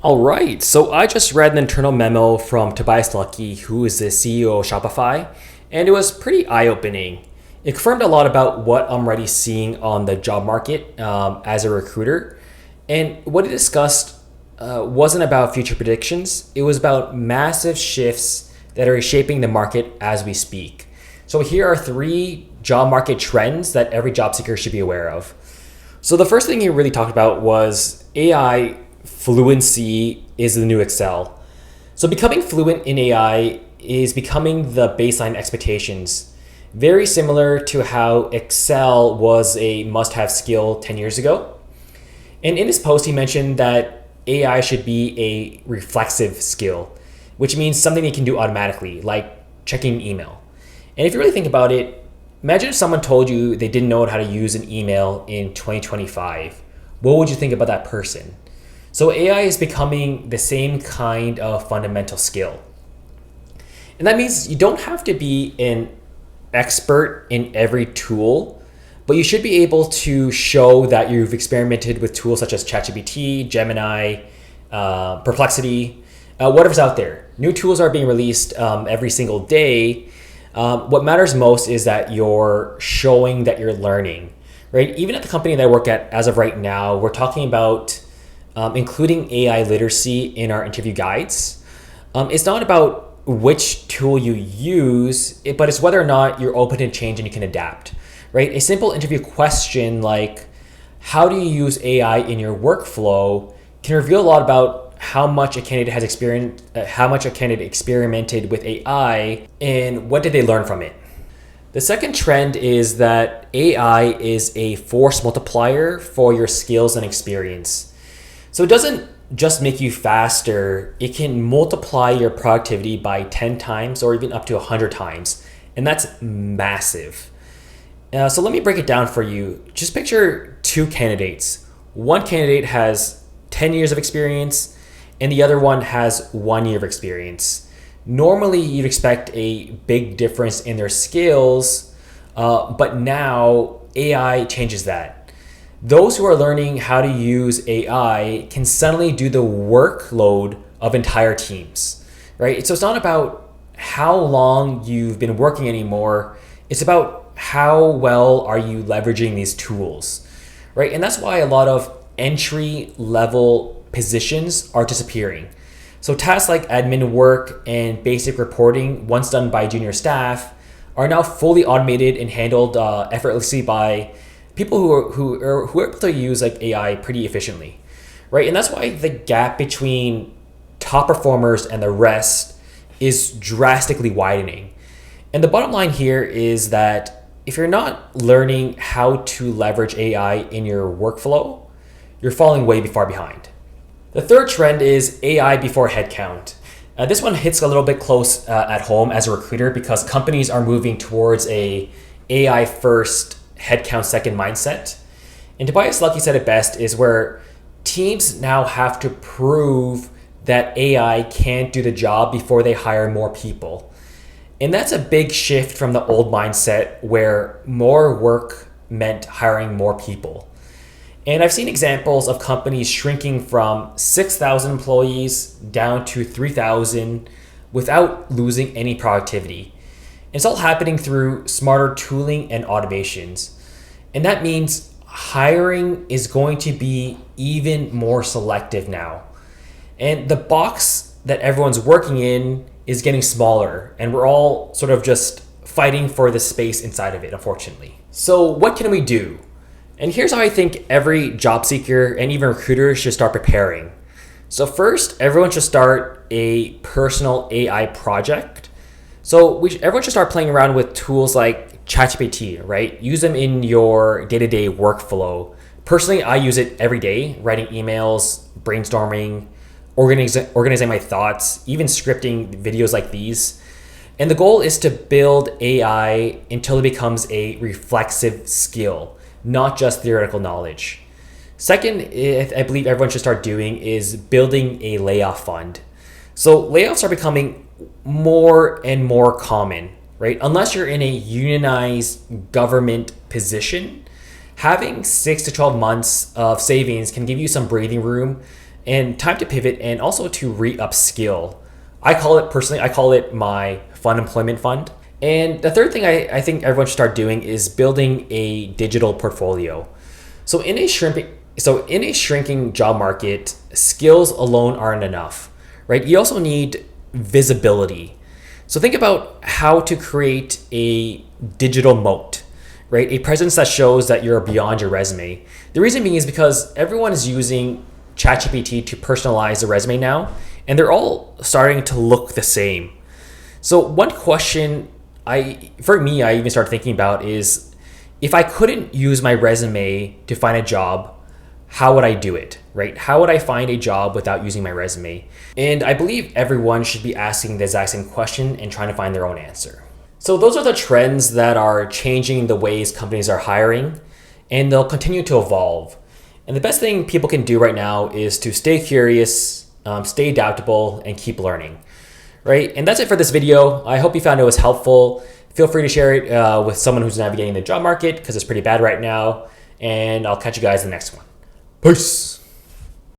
All right, so I just read an internal memo from Tobias Lütke, who is the CEO of Shopify, and it was pretty eye-opening. It confirmed a lot about what I'm already seeing on the job market as a recruiter. And what it discussed wasn't about future predictions, it was about massive shifts that are reshaping the market as we speak. So here are three job market trends that every job seeker should be aware of. So the first thing he really talked about was AI fluency is the new Excel. So becoming fluent in AI is becoming the baseline expectations. Very similar to how Excel was a must-have skill 10 years ago. And in his post, he mentioned that AI should be a reflexive skill, which means something you can do automatically, like checking email. And if you really think about it, imagine if someone told you they didn't know how to use an email in 2025. What would you think about that person? So AI is becoming the same kind of fundamental skill. And that means you don't have to be an expert in every tool, but you should be able to show that you've experimented with tools such as ChatGPT, Gemini, Perplexity, whatever's out there. New tools are being released every single day. What matters most is that you're showing that you're learning, right? Even at the company that I work at as of right now, we're talking about including AI literacy in our interview guides. It's not about which tool you use, but it's whether or not you're open to change and you can adapt, right? A simple interview question like, how do you use AI in your workflow can reveal a lot about how much a candidate has experienced, how much a candidate experimented with AI, and what did they learn from it. The second trend is that AI is a force multiplier for your skills and experience. So it doesn't just make you faster, it can multiply your productivity by 10 times or even up to 100 times. And that's massive. So let me break it down for you. Just picture two candidates. One candidate has 10 years of experience and the other one has 1 year of experience. Normally you'd expect a big difference in their skills, but now AI changes that. Those who are learning how to use AI can suddenly do the workload of entire teams, right? So it's not about how long you've been working anymore. It's about how well are you leveraging these tools, right? And that's why a lot of entry level positions are disappearing. So tasks like admin work and basic reporting, once done by junior staff, are now fully automated and handled effortlessly by people who are able to use like AI pretty efficiently, right? And that's why the gap between top performers and the rest is drastically widening. And the bottom line here is that if you're not learning how to leverage AI in your workflow, you're falling way far behind. The third trend is AI before headcount. This one hits a little bit close at home as a recruiter because companies are moving towards a AI first headcount second mindset. And Tobias Lütke said it best is where teams now have to prove that AI can't do the job before they hire more people. And that's a big shift from the old mindset where more work meant hiring more people. And I've seen examples of companies shrinking from 6,000 employees down to 3,000 without losing any productivity. It's all happening through smarter tooling and automations. And that means hiring is going to be even more selective now. And the box that everyone's working in is getting smaller, and we're all sort of just fighting for the space inside of it, unfortunately. So what can we do? And here's how I think every job seeker and even recruiter should start preparing. So first, everyone should start a personal AI project. So everyone should start playing around with tools like ChatGPT, right? Use them in your day-to-day workflow. Personally, I use it every day, writing emails, brainstorming, organizing my thoughts, even scripting videos like these. And the goal is to build AI until it becomes a reflexive skill, not just theoretical knowledge. Second, I believe everyone should start doing is building a layoff fund. So layoffs are becoming more and more common, right? Unless you're in a unionized government position, having 6 to 12 months of savings can give you some breathing room and time to pivot and also to re-upskill. I call it my fun employment fund. And the third thing I think everyone should start doing is building a digital portfolio. So in a shrinking job market, skills alone aren't enough, right? You also need visibility. So think about how to create a digital moat, right? A presence that shows that you're beyond your resume. The reason being is because everyone is using ChatGPT to personalize the resume now, and they're all starting to look the same. So one question I even started thinking about is, if I couldn't use my resume to find a job, how would I do it, right? How would I find a job without using my resume? And I believe everyone should be asking the exact same question and trying to find their own answer. So those are the trends that are changing the ways companies are hiring, and they'll continue to evolve. And the best thing people can do right now is to stay curious, stay adaptable, and keep learning, right? And that's it for this video. I hope you found it was helpful. Feel free to share it with someone who's navigating the job market, because it's pretty bad right now. And I'll catch you guys in the next one. Peace.